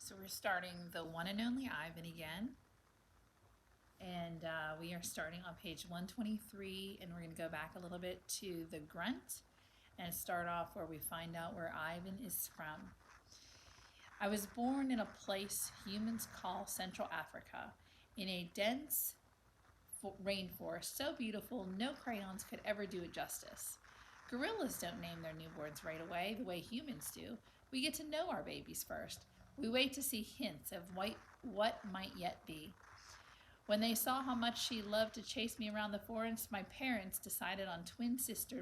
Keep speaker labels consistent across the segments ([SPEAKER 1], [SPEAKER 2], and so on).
[SPEAKER 1] So we're starting the one and only Ivan again. And we are starting on page 123, and we're going to go back a little bit to the Grunt and start off where we find out where Ivan is from. I was born in a place humans call Central Africa, in a dense rainforest so beautiful no crayons could ever do it justice. Gorillas don't name their newborns right away the way humans do. We get to know our babies first. We wait to see hints of what might yet be. When they saw how much she loved to chase me around the forest, my parents decided on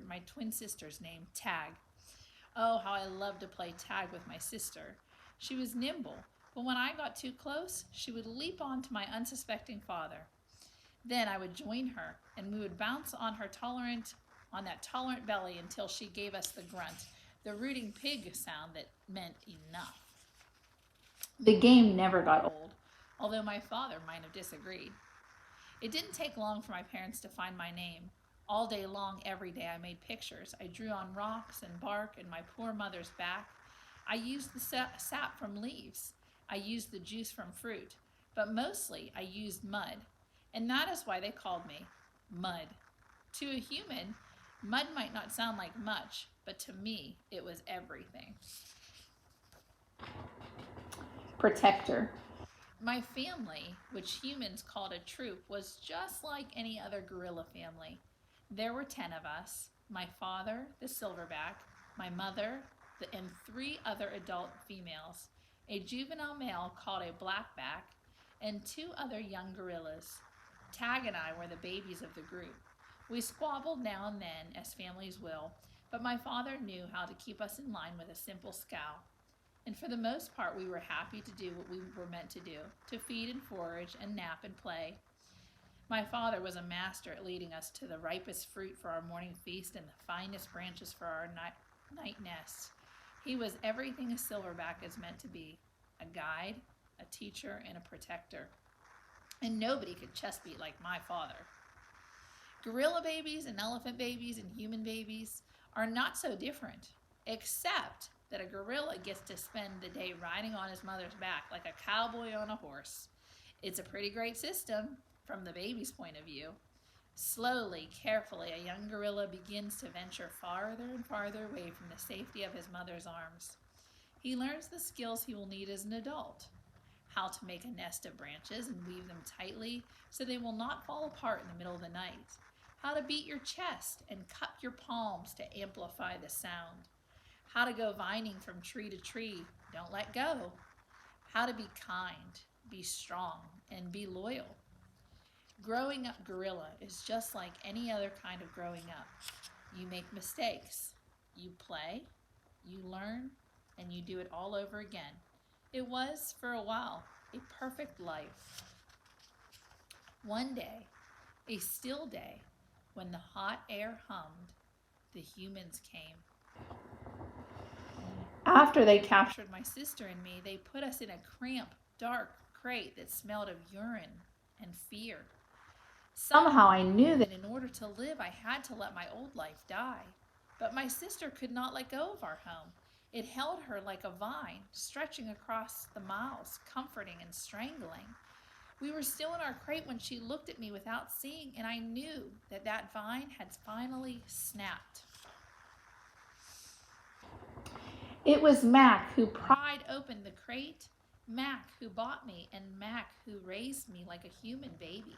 [SPEAKER 1] my twin sister's name, Tag. Oh, how I loved to play tag with my sister. She was nimble, but when I got too close, she would leap onto my unsuspecting father. Then I would join her, and we would bounce on that tolerant belly until she gave us the grunt, the rooting pig sound that meant enough. The game never got old, although my father might have disagreed. It didn't take long for my parents to find my name. All day long, every day, I made pictures. I drew on rocks and bark and my poor mother's back. I used the sap from leaves. I used the juice from fruit. But mostly, I used mud. And that is why they called me Mud. To a human, mud might not sound like much, but to me, it was everything. Protector. My family, which humans called a troop, was just like any other gorilla family. There were 10 of us: my father, the silverback, my mother, and 3 other adult females, a juvenile male called a blackback, and 2 other young gorillas. Tag and I were the babies of the group. We squabbled now and then, as families will, but my father knew how to keep us in line with a simple scowl. And for the most part, we were happy to do what we were meant to do, to feed and forage and nap and play. My father was a master at leading us to the ripest fruit for our morning feast and the finest branches for our night nests. He was everything a silverback is meant to be: a guide, a teacher, and a protector. And nobody could chest beat like my father. Gorilla babies and elephant babies and human babies are not so different, except that a gorilla gets to spend the day riding on his mother's back like a cowboy on a horse. It's a pretty great system from the baby's point of view. Slowly, carefully, a young gorilla begins to venture farther and farther away from the safety of his mother's arms. He learns the skills he will need as an adult: how to make a nest of branches and weave them tightly so they will not fall apart in the middle of the night, how to beat your chest and cup your palms to amplify the sound, how to go vining from tree to tree, don't let go, how to be kind, be strong, and be loyal. Growing up gorilla is just like any other kind of growing up. You make mistakes, you play, you learn, and you do it all over again. It was, for a while, a perfect life. One day, a still day, when the hot air hummed, the humans came. After they captured my sister and me, they put us in a cramped, dark crate that smelled of urine and fear. Somehow I knew that in order to live, I had to let my old life die. But my sister could not let go of our home. It held her like a vine, stretching across the miles, comforting and strangling. We were still in our crate when she looked at me without seeing, and I knew that that vine had finally snapped. It was Mac who pried open the crate, Mac who bought me, and Mac who raised me like a human baby.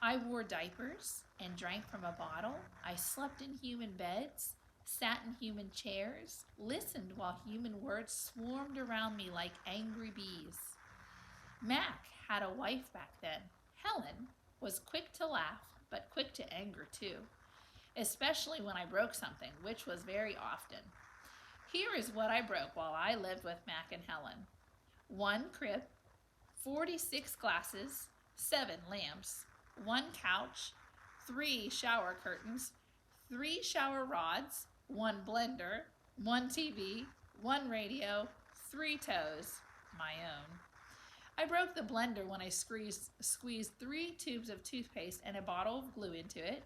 [SPEAKER 1] I wore diapers and drank from a bottle. I slept in human beds, sat in human chairs, listened while human words swarmed around me like angry bees. Mac had a wife back then. Helen was quick to laugh, but quick to anger too, especially when I broke something, which was very often. Here is what I broke while I lived with Mac and Helen: 1 crib, 46 glasses, 7 lamps, 1 couch, 3 shower curtains, 3 shower rods, 1 blender, 1 TV, 1 radio, 3 toes, my own. I broke the blender when I squeezed 3 tubes of toothpaste and a bottle of glue into it.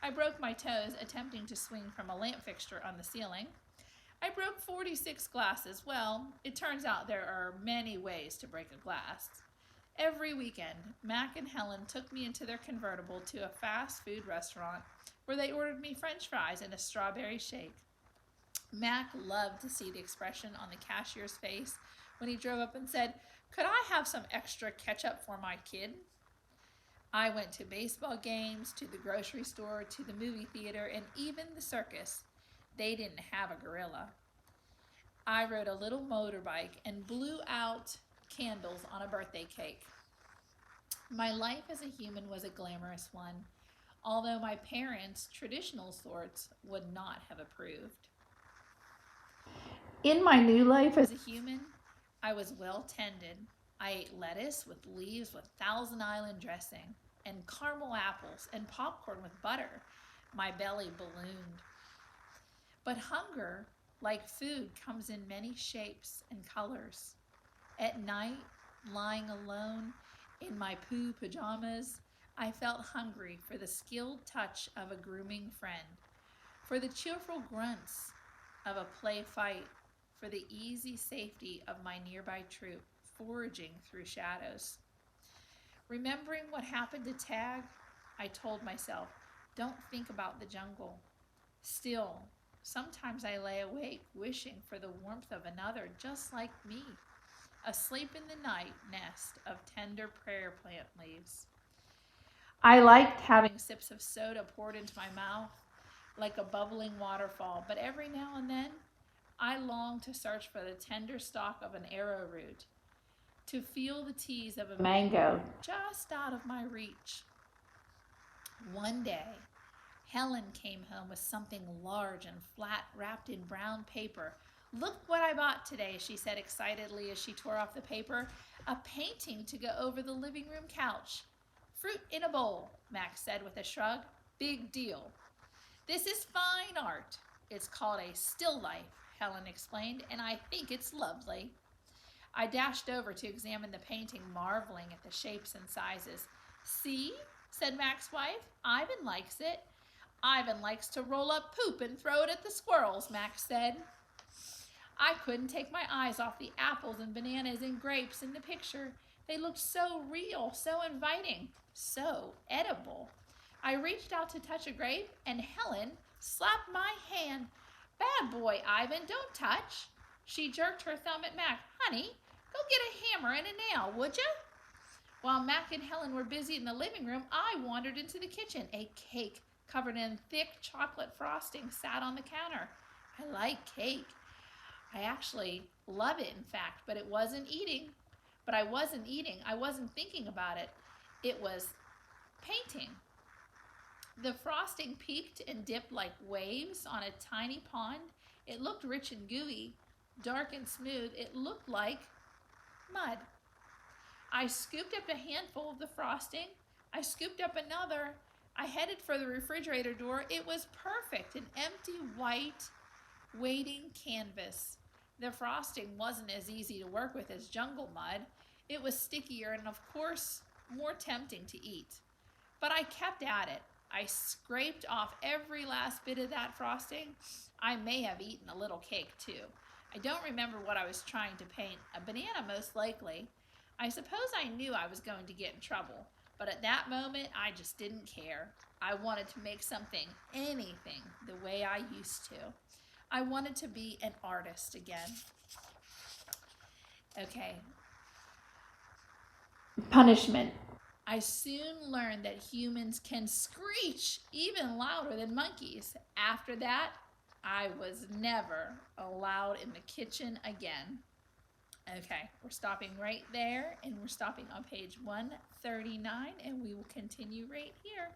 [SPEAKER 1] I broke my toes attempting to swing from a lamp fixture on the ceiling. I broke 46 glasses. Well, it turns out there are many ways to break a glass. Every weekend, Mac and Helen took me into their convertible to a fast food restaurant where they ordered me French fries and a strawberry shake. Mac loved to see the expression on the cashier's face when he drove up and said, "Could I have some extra ketchup for my kid?" I went to baseball games, to the grocery store, to the movie theater, and even the circus. They didn't have a gorilla. I rode a little motorbike and blew out candles on a birthday cake. My life as a human was a glamorous one, although my parents' traditional sorts would not have approved. In my new life as a human, I was well tended. I ate lettuce with leaves with Thousand Island dressing, and caramel apples, and popcorn with butter. My belly ballooned. But hunger, like food, comes in many shapes and colors. At night, lying alone in my poo pajamas, I felt hungry for the skilled touch of a grooming friend, for the cheerful grunts of a play fight, for the easy safety of my nearby troop foraging through shadows. Remembering what happened to Tag, I told myself, don't think about the jungle. Still, sometimes I lay awake wishing for the warmth of another just like me, asleep in the night nest of tender prayer plant leaves. I liked having sips of soda poured into my mouth like a bubbling waterfall, but every now and then I longed to search for the tender stalk of an arrowroot, to feel the tease of a mango just out of my reach. One day, Helen came home with something large and flat wrapped in brown paper. "Look what I bought today," she said excitedly as she tore off the paper. "A painting to go over the living room couch." "Fruit in a bowl," Max said with a shrug. "Big deal." "This is fine art. It's called a still life," Helen explained, "and I think it's lovely." I dashed over to examine the painting, marveling at the shapes and sizes. "See," said Mac's wife, "Ivan likes it." "Ivan likes to roll up poop and throw it at the squirrels," Max said. I couldn't take my eyes off the apples and bananas and grapes in the picture. They looked so real, so inviting, so edible. I reached out to touch a grape, and Helen slapped my hand. "Bad boy, Ivan, don't touch." She jerked her thumb at Mac. "Honey, go get a hammer and a nail, would ya?" While Mac and Helen were busy in the living room, I wandered into the kitchen. A cake covered in thick chocolate frosting sat on the counter. I like cake. I actually love it, in fact, but it wasn't eating. But I wasn't eating. I wasn't thinking about it. It was painting. The frosting peaked and dipped like waves on a tiny pond. It looked rich and gooey, dark and smooth. It looked like mud. I scooped up a handful of the frosting. I scooped up another. I headed for the refrigerator door. It was perfect, an empty white waiting canvas. The frosting wasn't as easy to work with as jungle mud. It was stickier and, of course, more tempting to eat. But I kept at it. I scraped off every last bit of that frosting. I may have eaten a little cake, too. I don't remember what I was trying to paint. A banana, most likely. I suppose I knew I was going to get in trouble, but at that moment, I just didn't care. I wanted to make something, anything, the way I used to. I wanted to be an artist again. Okay. Punishment. I soon learned that humans can screech even louder than monkeys. After that, I was never allowed in the kitchen again. Okay, we're stopping right there, and we're stopping on page 139, and we will continue right here.